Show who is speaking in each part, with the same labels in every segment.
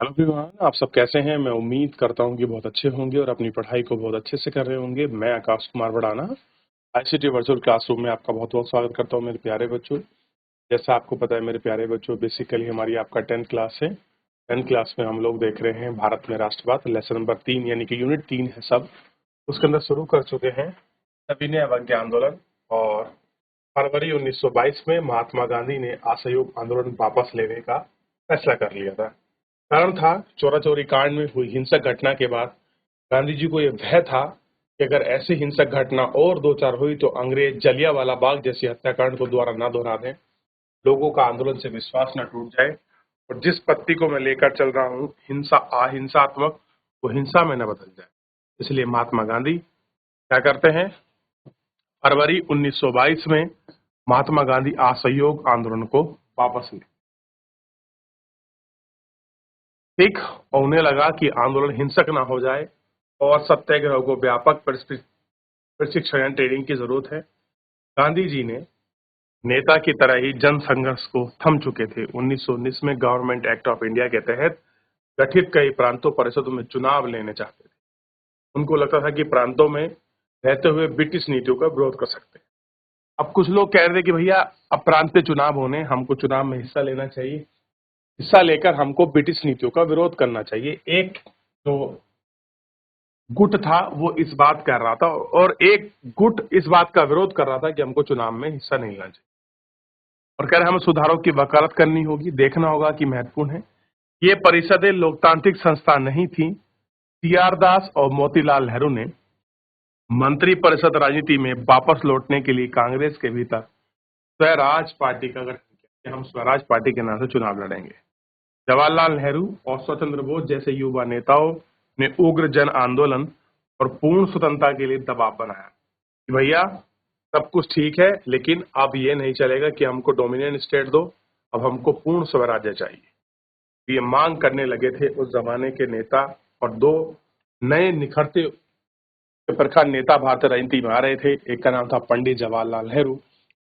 Speaker 1: Hello everyone, आप सब कैसे हैं? मैं उम्मीद करता हूं कि बहुत अच्छे होंगे और अपनी पढ़ाई को बहुत अच्छे से कर रहे होंगे। मैं Akash Kumar Badana ICT virtual classroom में आपका बहुत बहुत स्वागत करता हूं मेरे प्यारे बच्चों। जैसा आपको पता है मेरे प्यारे बच्चों, बेसिकली हमारी आपका 10th क्लास है। 10th क्लास में हम लोग देख रहे हैं भारत में राष्ट्रवाद, लेसन नंबर 3 यानी कि यूनिट 3 है सब। उसके अंदर शुरू कर चुके हैं सविनय अवज्ञा आंदोलन। और फरवरी 1922 में महात्मा गांधी ने असहयोग आंदोलन वापस लेने का फैसला कर लिया था। कारण था चोरा चोरी कांड में हुई हिंसक घटना के बाद गांधी जी को यह भय था कि अगर ऐसी हिंसक घटना और दो चार हुई तो अंग्रेज जलियांवाला बाग जैसी हत्याकांड को दोबारा न दोहरा दें, लोगों का आंदोलन से विश्वास न टूट जाए और जिस पत्ती को मैं लेकर चल रहा हूँ हिंसा अहिंसात्मक, वो हिंसा में न बदल जाए। इसलिए महात्मा गांधी क्या करते हैं, फरवरी 1922 में महात्मा गांधी असहयोग आंदोलन को वापस ले। ठीक, और उन्हें लगा कि आंदोलन हिंसक ना हो जाए और सत्याग्रह को व्यापक प्रशिक्षण ट्रेनिंग की जरूरत है। गांधी जी ने नेता की तरह ही जन संघर्ष को थम चुके थे। 1919 में गवर्नमेंट एक्ट ऑफ इंडिया के तहत गठित कई प्रांतों परिषदों में चुनाव लेने चाहते थे। उनको लगता था कि प्रांतों में रहते हुए ब्रिटिश नीतियों का विरोध कर सकते हैं। अब कुछ लोग कह रहे थे कि भैया अब प्रांत में चुनाव होने, हमको चुनाव में हिस्सा लेना चाहिए। हिस्सा लेकर हमको ब्रिटिश नीतियों का विरोध करना चाहिए। एक जो गुट था वो इस बात कर रहा था और एक गुट इस बात का विरोध कर रहा था कि हमको चुनाव में हिस्सा नहीं लेना चाहिए और कह रहे हमें सुधारों की वकालत करनी होगी, देखना होगा कि महत्वपूर्ण है। ये परिषदें लोकतांत्रिक संस्था नहीं थी। टीआर दास और मोतीलाल नेहरू ने मंत्री परिषद राजनीति में वापस लौटने के लिए कांग्रेस के भीतर स्वराज पार्टी का गठन किया कि हम स्वराज पार्टी के नाम से चुनाव लड़ेंगे। जवाहरलाल नेहरू और स्वतंत्र बोस जैसे युवा नेताओं ने उग्र जन आंदोलन और पूर्ण स्वतंत्रता के लिए दबाव बनाया कि भैया सब कुछ ठीक है, लेकिन अब ये नहीं चलेगा कि हमको डोमिनियन स्टेट दो, अब हमको पूर्ण स्वराज्य चाहिए। ये मांग करने लगे थे उस जमाने के नेता। और दो नए निखरते प्रखर नेता भारतीय राजनीति में आ रहे थे। एक का नाम था पंडित जवाहरलाल नेहरू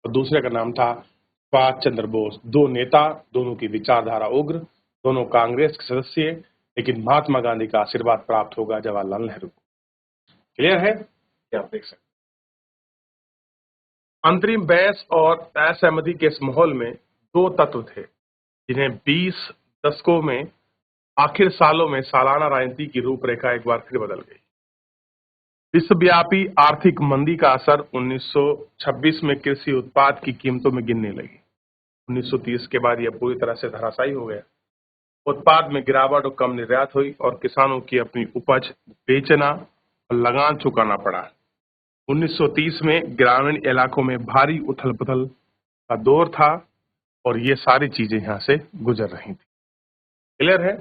Speaker 1: और दूसरे का नाम था सुभाष चंद्र बोस। दो नेता, दोनों की विचारधारा उग्र, दोनों कांग्रेस के सदस्य, लेकिन महात्मा गांधी का आशीर्वाद प्राप्त होगा जवाहरलाल नेहरू को। क्लियर है? ये आप देख सकते हैं। अंतरिम बहस और असहमति के इस माहौल में दो तत्व थे जिन्हें 20 दशकों में आखिर सालों में सालाना राजनीति की रूपरेखा एक बार फिर बदल गई। विश्वव्यापी आर्थिक मंदी का असर 1926 में कृषि उत्पाद की कीमतों में गिरने लगी। 1930 के बाद यह पूरी तरह से धराशायी हो गया। उत्पाद में गिरावट और कम निर्यात हुई और किसानों की अपनी उपज बेचना और लगान चुकाना पड़ा। 1930 में ग्रामीण इलाकों में भारी उथल पुथल का दौर था और ये सारी चीजें यहाँ से गुजर रही थी। क्लियर है?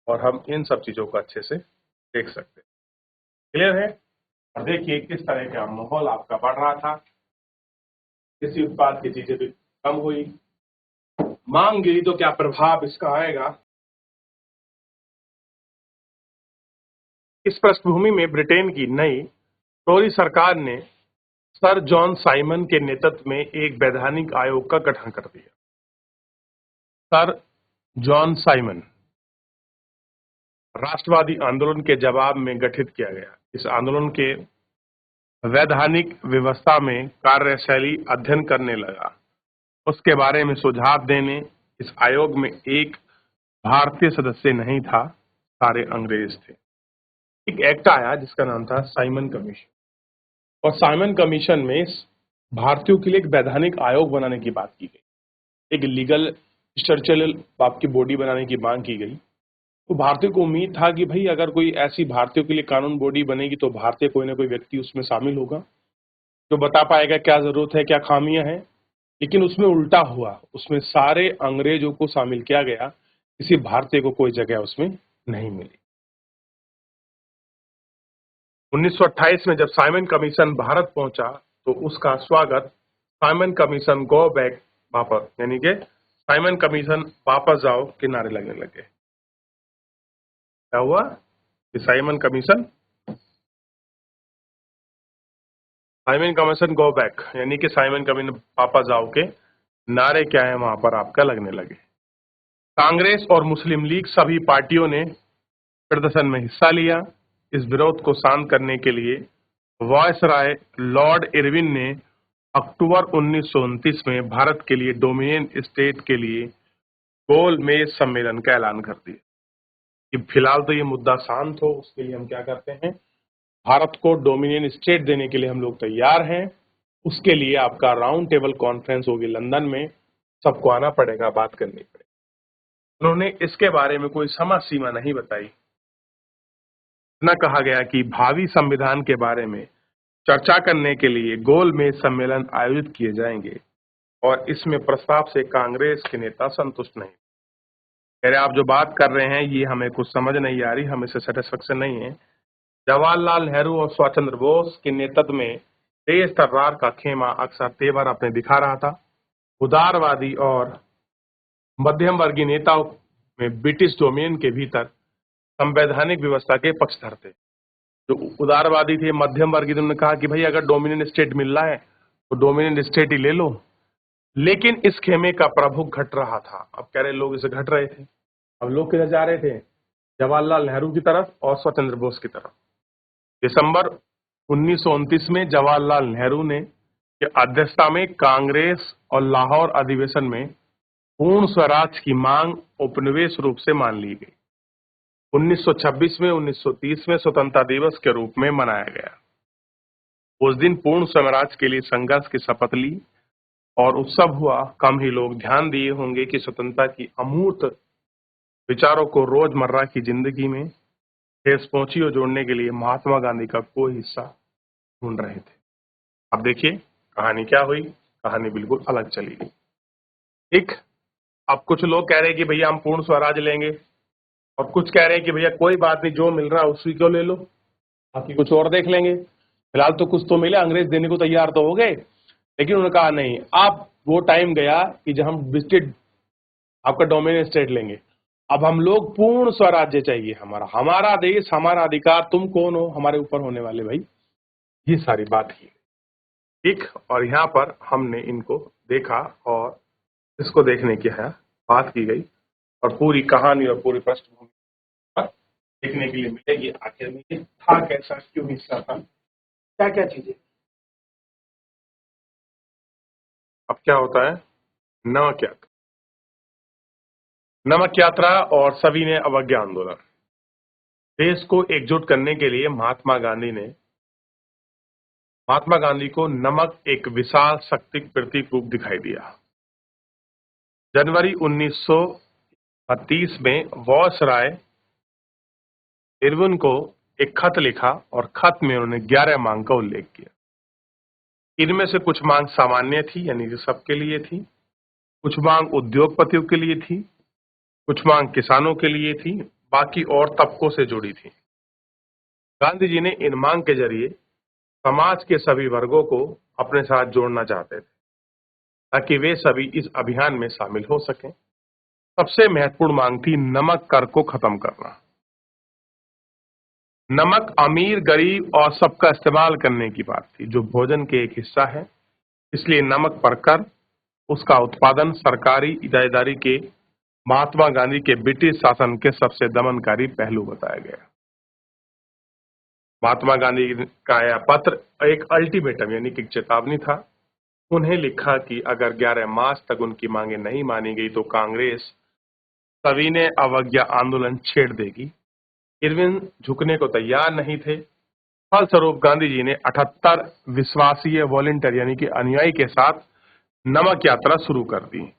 Speaker 1: और हम इन सब चीजों को अच्छे से देख सकते हैं। क्लियर है? और देखिए किस तरह का माहौल आपका बढ़ रहा था। कृषि उत्पाद की चीजें भी कम हुई, मांग गिरी, तो क्या प्रभाव इसका आएगा। इस पृष्ठभूमि में ब्रिटेन की नई टोरी सरकार ने सर जॉन साइमन के नेतृत्व में एक वैधानिक आयोग का गठन कर दिया। सर जॉन साइमन राष्ट्रवादी आंदोलन के जवाब में गठित किया गया। इस आंदोलन के वैधानिक व्यवस्था में कार्यशैली अध्ययन करने लगा। उसके बारे में सुझाव देने इस आयोग में एक भारतीय सदस्य नहीं था, सारे अंग्रेज थे। एक एक्ट आया जिसका नाम था साइमन कमीशन और साइमन कमीशन में भारतीयों के लिए एक वैधानिक आयोग बनाने की बात की गई। एक लीगल स्ट्रक्चरल आपकी बॉडी बनाने की मांग की गई। तो भारतीयों को उम्मीद था कि भाई अगर कोई ऐसी भारतीयों के लिए कानून बॉडी बनेगी तो भारतीय कोई ना कोई व्यक्ति उसमें शामिल होगा जो बता पाएगा क्या जरूरत है, क्या खामियां हैं। लेकिन उसमें उल्टा हुआ, उसमें सारे अंग्रेजों को शामिल किया गया, किसी भारतीय को कोई जगह उसमें नहीं मिली। 1928 में जब साइमन कमीशन भारत पहुंचा तो उसका स्वागत साइमन कमीशन गो बैक वापस, यानी कि साइमन कमीशन वापस जाओ के नारे लगने लगे। क्या हुआ कि साइमन कमीशन गो बैक, यानी कि साइमन कमीशन वापस जाओ के नारे क्या है वहां पर आपका लगने लगे। कांग्रेस और मुस्लिम लीग सभी पार्टियों ने प्रदर्शन में हिस्सा लिया। इस विरोध को शांत करने के लिए वायसराय लॉर्ड इरविन ने अक्टूबर 1929 में भारत के लिए डोमिनियन स्टेट के लिए गोलमेज सम्मेलन का ऐलान कर दिया कि फिलहाल तो ये मुद्दा शांत हो, उसके लिए हम क्या करते हैं, भारत को डोमिनियन स्टेट देने के लिए हम लोग तैयार हैं। उसके लिए आपका राउंड टेबल कॉन्फ्रेंस होगी लंदन में, सबको आना पड़ेगा, बात करनी पड़ेगी। उन्होंने इसके बारे में कोई समय सीमा नहीं बताई। न कहा गया कि भावी संविधान के बारे में चर्चा करने के लिए गोलमेज सम्मेलन आयोजित किए जाएंगे और इसमें प्रस्ताव से कांग्रेस के नेता संतुष्ट नहीं। कह रहे आप जो बात कर रहे हैं ये हमें कुछ समझ नहीं आ रही, हमें से सेटिस्फेक्शन नहीं है। जवाहरलाल नेहरू और सुभाष चंद्र बोस के नेतृत्व में देश तर्रार का खेमा अक्सर तेवर अपने दिखा रहा था। उदारवादी और मध्यम वर्गीय नेताओं में ब्रिटिश डोमिनियन के भीतर संवैधानिक व्यवस्था के पक्षधर थे। जो उदारवादी थे, मध्यम वर्गीय, उन्होंने कहा कि भाई अगर डोमिनियन स्टेट मिल रहा है तो डोमिनियन स्टेट ही ले लो। लेकिन इस खेमे का प्रभुत्व घट रहा था। अब कह रहे लोग इसे घट रहे थे। अब लोग किधर जा रहे थे? जवाहरलाल नेहरू की तरफ और सुभाष चंद्र बोस की तरफ। दिसंबर 1929 में जवाहरलाल नेहरू ने की अध्यक्षता में कांग्रेस और लाहौर अधिवेशन में पूर्ण स्वराज की मांग उपनिवेश रूप से मान ली गई। 1926 में 1930 में स्वतंत्रता दिवस के रूप में मनाया गया। उस दिन पूर्ण स्वराज के लिए संघर्ष की शपथ ली और उत्सव हुआ। कम ही लोग ध्यान दिए होंगे कि स्वतंत्रता की अमूर्त विचारों को रोजमर्रा की जिंदगी में ठेस पहुंची और जोड़ने के लिए महात्मा गांधी का कोई हिस्सा ढूंढ रहे थे। अब देखिए कहानी क्या हुई। कहानी बिल्कुल अलग चली गई। ठीक, अब कुछ लोग कह रहे हैं कि भैया हम पूर्ण स्वराज लेंगे और कुछ कह रहे हैं कि भैया कोई बात नहीं, जो मिल रहा है उसी को ले लो, बाकी कुछ और देख लेंगे। फिलहाल तो कुछ तो मिले, अंग्रेज देने को तैयार तो हो गए। लेकिन उन्होंने कहा नहीं, अब वो टाइम गया कि जब हम विजिटेड आपका डोमिनियन स्टेट लेंगे। अब हम लोग पूर्ण स्वराज्य चाहिए, हमारा हमारा देश, हमारा अधिकार, तुम कौन हो हमारे ऊपर होने वाले भाई। ये सारी बात की ठीक। और यहाँ पर हमने इनको देखा और इसको देखने की है बात की गई और पूरी कहानी और पूरी पृष्ठभूमि पर देखने के लिए मिलेगी। आखिर में ये था कैसा, क्यों हिस्सा था, क्या क्या चीजें। अब क्या होता है, नमक यात्रा। नमक यात्रा और सविनय अवज्ञा आंदोलन। देश को एकजुट करने के लिए महात्मा गांधी को नमक एक विशाल शक्ति प्रतीक रूप दिखाई दिया। जनवरी 1932 में वायसराय इरविन को एक खत लिखा और खत में उन्होंने 11 मांग का उल्लेख किया। इनमें से कुछ मांग सामान्य थी, यानी कि सबके लिए थी, कुछ मांग उद्योगपतियों के लिए थी, कुछ मांग किसानों के लिए थी, बाकी और तबकों से जुड़ी थी। गांधी जी ने इन मांग के जरिए समाज के सभी वर्गों को अपने साथ जोड़ना चाहते थे ताकि वे सभी इस अभियान में शामिल हो सकें। सबसे महत्वपूर्ण मांग थी नमक कर को खत्म करना। नमक अमीर, गरीब और सबका इस्तेमाल करने की बात थी, जो भोजन के एक हिस्सा है। इसलिए नमक पर कर, उसका उत्पादन सरकारी दायेदारी के महात्मा गांधी के ब्रिटिश शासन के सबसे दमनकारी पहलू बताया गया। महात्मा गांधी का यह पत्र एक अल्टीमेटम यानी कि चेतावनी था। उन्हें लिखा कि अगर 11 मार्च तक उनकी मांगे नहीं मानी गई तो कांग्रेस सविनय अवज्ञा आंदोलन छेड़ देगी। इरविन झुकने को तैयार नहीं थे। फलस्वरूप गांधी जी ने 78 विश्वासीय वॉलंटियर यानी कि अनुयायी के साथ नमक यात्रा शुरू कर दी।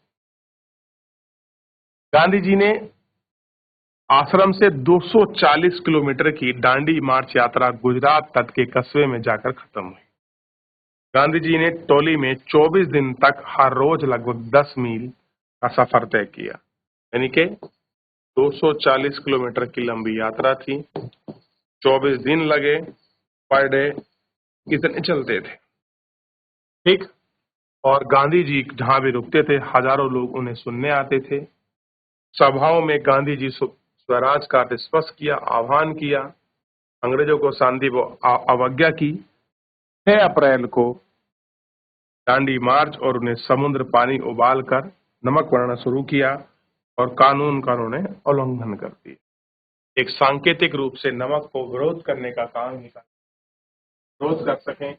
Speaker 1: गांधी जी ने आश्रम से 240 किलोमीटर की दांडी मार्च यात्रा गुजरात तट के कस्बे में जाकर खत्म हुई। गांधी जी ने टोली में 24 दिन तक हर रोज लगभग 10 मील का सफर तय किया, यानी कि 240 किलोमीटर की लंबी यात्रा थी। 24 दिन लगे पर डे, इतने चलते थे। ठीक, और गांधी जी जहां भी रुकते थे हजारों लोग उन्हें सुनने आते थे। सभाओं में गांधी जी स्वराज का विश्वास किया, आह्वान किया, अंग्रेजों को शांति व अवज्ञा की। 6 अप्रैल को दांडी मार्च और उन्हें समुद्र पानी उबालकर नमक बनाना शुरू किया। और कानून का उन्होंने उल्लंघन कर दिया। एक सांकेतिक रूप से नमक को विरोध करने का काम ही विरोध कर सकें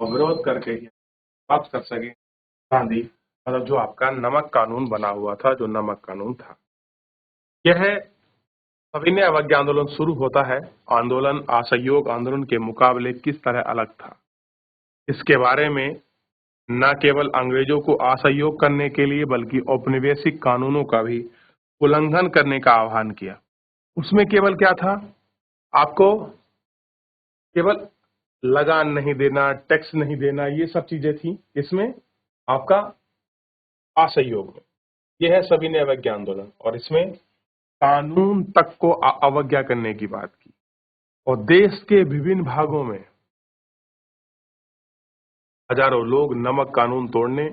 Speaker 1: और विरोध करके ही प्राप्त कर सकें गांधी, मतलब जो आपका नमक कानून बना हुआ था, जो नमक कानून था। यह सविनय अवज्ञा आंदोलन शुरू होता है। आंदोलन असहयोग आंदोलन के मुकाबले किस तरह अलग था, इसके बारे में न केवल अंग्रेजों को असहयोग करने के लिए बल्कि औपनिवेशिक कानूनों का भी उल्लंघन करने का आह्वान किया। उसमें केवल क्या था, आपको केवल लगान नहीं देना, टैक्स नहीं देना, ये सब चीजें थी इसमें आपका असहयोग में। यह है सविनय अवज्ञा आंदोलन, और इसमें कानून तक को अवज्ञा करने की बात की। और देश के विभिन्न भागों में हजारों लोग नमक कानून तोड़ने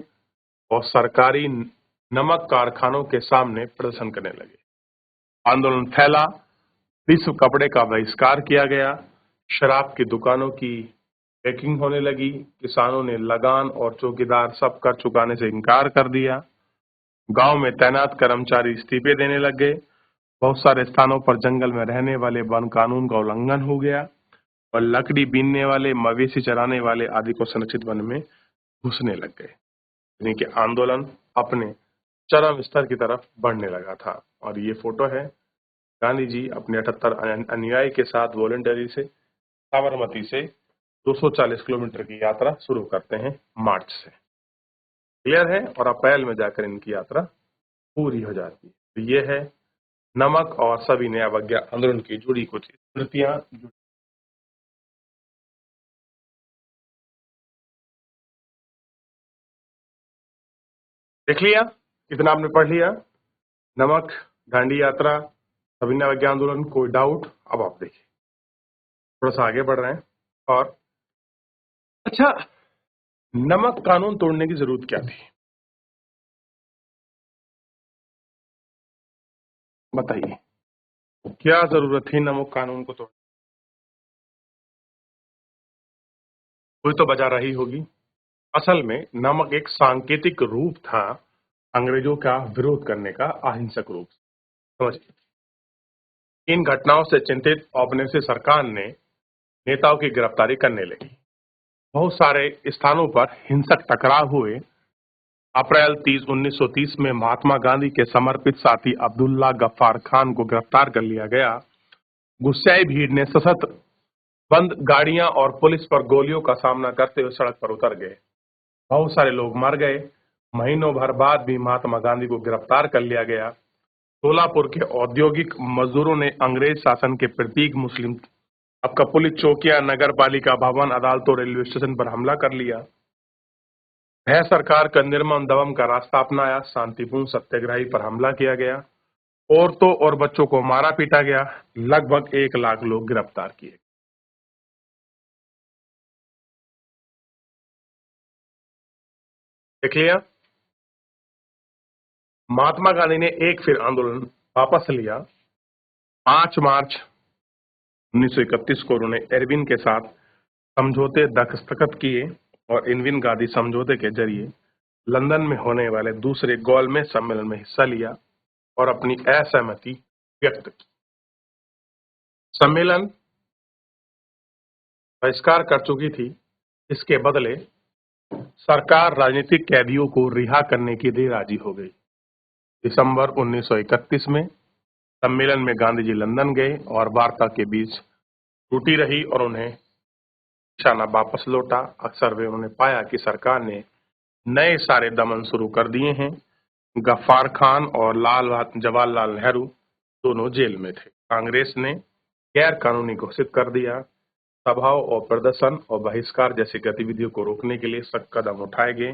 Speaker 1: और सरकारी नमक कारखानों के सामने प्रदर्शन करने लगे। आंदोलन फैला, विश्व कपड़े का बहिष्कार किया गया, शराब की दुकानों की चेकिंग होने लगी, किसानों ने लगान और चौकीदार सब कर चुकाने से इनकार कर दिया, गांव में तैनात कर्मचारी इस्तीफे देने लग गए, बहुत सारे स्थानों पर जंगल में रहने वाले वन कानून का उल्लंघन हो गया और लकड़ी बीनने वाले, मवेशी चराने वाले आदि को संरक्षित वन में घुसने लग गए। यानी कि आंदोलन अपने चरम स्तर की तरफ बढ़ने लगा था। और ये फोटो है, गांधी जी अपने 78 अनुयायी के साथ वॉलंटरी से साबरमती से 240 किलोमीटर की यात्रा शुरू करते हैं मार्च से। क्लियर है? और अप्रैल में जाकर इनकी यात्रा पूरी हो जाती है। तो ये है नमक और सविनय अवज्ञा आंदोलन की जुड़ी कुछ स्मृतियां। देख लिया, कितना आपने पढ़ लिया? नमक, दांडी यात्रा, सविनय अवज्ञा आंदोलन, कोई डाउट? अब आप देखिए, थोड़ा सा आगे बढ़ रहे हैं। और अच्छा, नमक कानून तोड़ने की जरूरत क्या थी, बताइए? क्या जरूरत थी नमक कानून को तोड़ने? कोई तो वजह रही होगी। असल में नमक एक सांकेतिक रूप था अंग्रेजों का विरोध करने का, अहिंसक रूप। समझिए, इन घटनाओं से चिंतित औपनिवेशिक सरकार ने नेताओं की गिरफ्तारी करने लगी। बहुत सारे स्थानों पर हिंसक टकराव हुए। अप्रैल 1930 में महात्मा गांधी के समर्पित साथी अब्दुल्ला गफ्फार खान को गिरफ्तार कर लिया गया। गुस्साई भीड़ ने सशस्त्र बंद गाड़ियां और पुलिस पर गोलियों का सामना करते हुए सड़क पर उतर गए। बहुत सारे लोग मर गए। महीनों भर बाद भी महात्मा गांधी को गिरफ्तार कर लिया गया। सोलापुर के औद्योगिक मजदूरों ने अंग्रेज शासन के प्रतीक मुस्लिम आपका पुलिस चौकियां, नगर पालिका भवन, अदालतों, रेलवे स्टेशन पर हमला कर लिया। वह सरकार का निर्मम दमन का रास्ता अपनाया। शांतिपूर्ण सत्याग्रही पर हमला किया गया। औरतों और बच्चों को मारा पीटा गया। लगभग 1 लाख लोग गिरफ्तार किए। देख लिया, महात्मा गांधी ने एक फिर आंदोलन वापस लिया। 5 मार्च 1931 को उन्होंने एरविन के साथ समझौते दस्तखत किए और इरविन गांधी समझौते के जरिए लंदन में होने वाले दूसरे गोलमेज सम्मेलन में हिस्सा लिया और अपनी असहमति व्यक्त की। सम्मेलन बहिष्कार कर चुकी थी। इसके बदले सरकार राजनीतिक कैदियों को रिहा करने के लिए राजी हो गई। दिसंबर 1931 में सम्मेलन में गांधी जी लंदन गए और वार्ता के बीच त्रुटि रही और उन्हें निशाना वापस लौटा। अक्सर वे उन्होंने पाया कि सरकार ने नए सारे दमन शुरू कर दिए हैं। गफ्फार खान और लाल जवाहरलाल नेहरू दोनों जेल में थे। कांग्रेस ने गैर कानूनी घोषित कर दिया। सभाओं और प्रदर्शन और बहिष्कार जैसी गतिविधियों को रोकने के लिए सख्त कदम उठाए गए।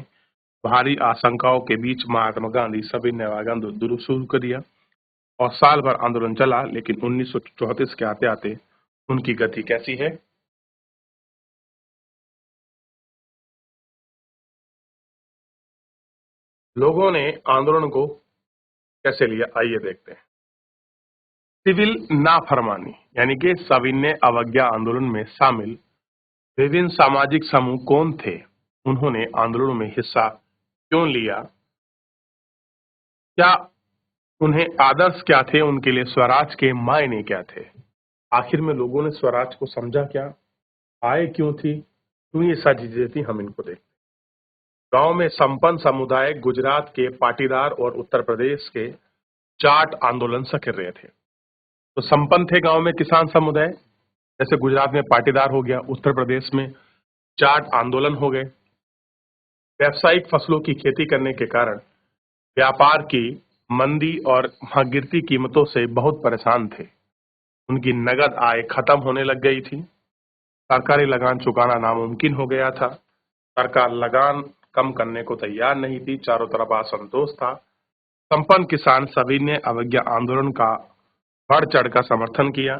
Speaker 1: भारी आशंकाओं के बीच महात्मा गांधी सविनय अवज्ञा आंदोलन शुरू कर दिया और साल भर आंदोलन चला। लेकिन 1934 के आते आते उनकी गति कैसी है? लोगों ने आंदोलन को कैसे लिया, आइए देखते हैं। सिविल नाफरमानी यानी कि सविनय अवज्ञा आंदोलन में शामिल विभिन्न सामाजिक समूह कौन थे, उन्होंने आंदोलन में हिस्सा क्यों लिया, क्या उन्हें आदर्श क्या थे, उनके लिए स्वराज के मायने क्या थे। आखिर में लोगों ने स्वराज को समझा क्या, आय क्यों थी, क्यों ये सारी चीजें थी, हम इनको देखते हैं। गांव में संपन्न समुदाय गुजरात के पाटीदार और उत्तर प्रदेश के जाट आंदोलन से कर रहे थे। तो संपन्न थे गांव में किसान समुदाय, जैसे गुजरात में पाटीदार हो गया, उत्तर प्रदेश में जाट आंदोलन हो गए। व्यावसायिक फसलों की खेती करने के कारण व्यापार की मंदी और वहां गिरती कीमतों से बहुत परेशान थे। उनकी नगद आय खत्म होने लग गई थी। सरकारी लगान चुकाना नामुमकिन हो गया था। सरकार लगान कम करने को तैयार नहीं थी। चारों तरफ असंतोष था। संपन्न किसान सभी ने अवज्ञा आंदोलन का बढ़ चढ़कर समर्थन किया।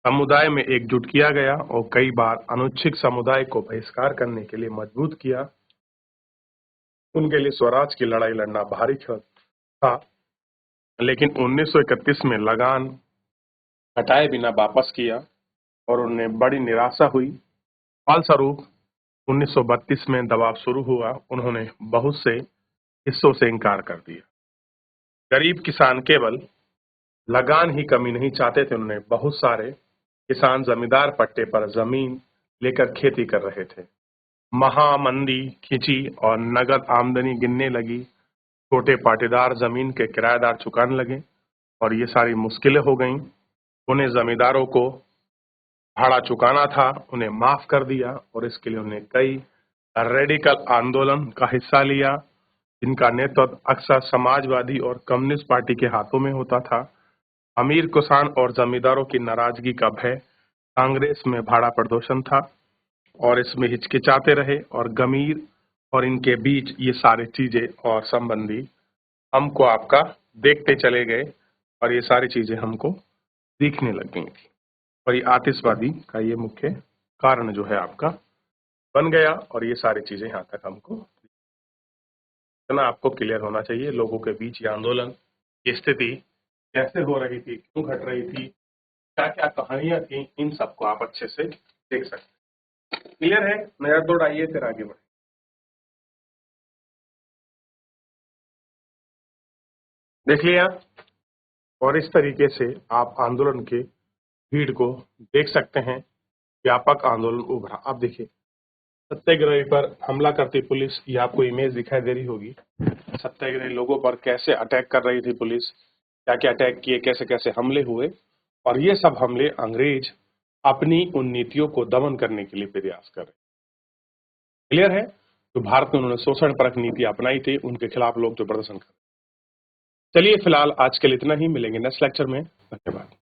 Speaker 1: समुदाय में एकजुट किया गया और कई बार अनुच्छिक समुदाय को बहिष्कार करने के लिए मजबूर किया। उनके लिए स्वराज की लड़ाई लड़ना भारी था, लेकिन 1931 में लगान हटाए बिना वापस किया और उन्हें बड़ी निराशा हुई। फलस्वरूप 1932 में दबाव शुरू हुआ। उन्होंने बहुत से हिस्सों से इनकार कर दिया। गरीब किसान केवल लगान ही कमी नहीं चाहते थे, उन्होंने बहुत सारे किसान जमींदार पट्टे पर जमीन लेकर खेती कर रहे थे। महामंदी खिंची और नगद आमदनी गिरने लगी। छोटे पाटीदार जमीन के किराएदार चुकाने लगे और ये सारी मुश्किलें हो गईं। उन्हें जमींदारों को भाड़ा चुकाना था, उन्हें माफ कर दिया और इसके लिए उन्हें कई रेडिकल आंदोलन का हिस्सा लिया, जिनका नेतृत्व अक्सर समाजवादी और कम्युनिस्ट पार्टी के हाथों में होता था। अमीर किसान और जमींदारों की नाराजगी का भय कांग्रेस में भाड़ा प्रदर्शन था और इसमें हिचकिचाते रहे और गमीर और इनके बीच ये सारी चीजें और संबंधी हमको आपका देखते चले गए और ये सारी चीजें हमको दिखने लग गई थी और ये आतिशबाजी का ये मुख्य कारण जो है आपका बन गया और ये सारी चीजें यहाँ तक हमको इतना आपको क्लियर होना चाहिए। लोगों के बीच ये आंदोलन की स्थिति कैसे हो रही थी, क्यों घट रही थी, क्या क्या कहानियां थी, इन सबको आप अच्छे से देख सकते हैं। क्लियर है, नजर दौड़ाइए फिर आगे बढ़े। देख लिया और इस तरीके से आप आंदोलन के भीड़ को देख सकते हैं। व्यापक आंदोलन उभरा। अब देखिए, सत्याग्रही पर हमला करती पुलिस, ये आपको इमेज दिखाई दे रही होगी। सत्याग्रही लोगों पर कैसे अटैक कर रही थी पुलिस, क्या क्या अटैक किए, कैसे कैसे हमले हुए और ये सब हमले अंग्रेज अपनी उन नीतियों को दमन करने के लिए प्रयास कर रहे। क्लियर है? तो भारत में उन्होंने शोषण परक नीति अपनाई थी, उनके खिलाफ लोग जो प्रदर्शन कर। चलिए फिलहाल आज के लिए इतना ही, मिलेंगे नेक्स्ट लेक्चर में। धन्यवाद।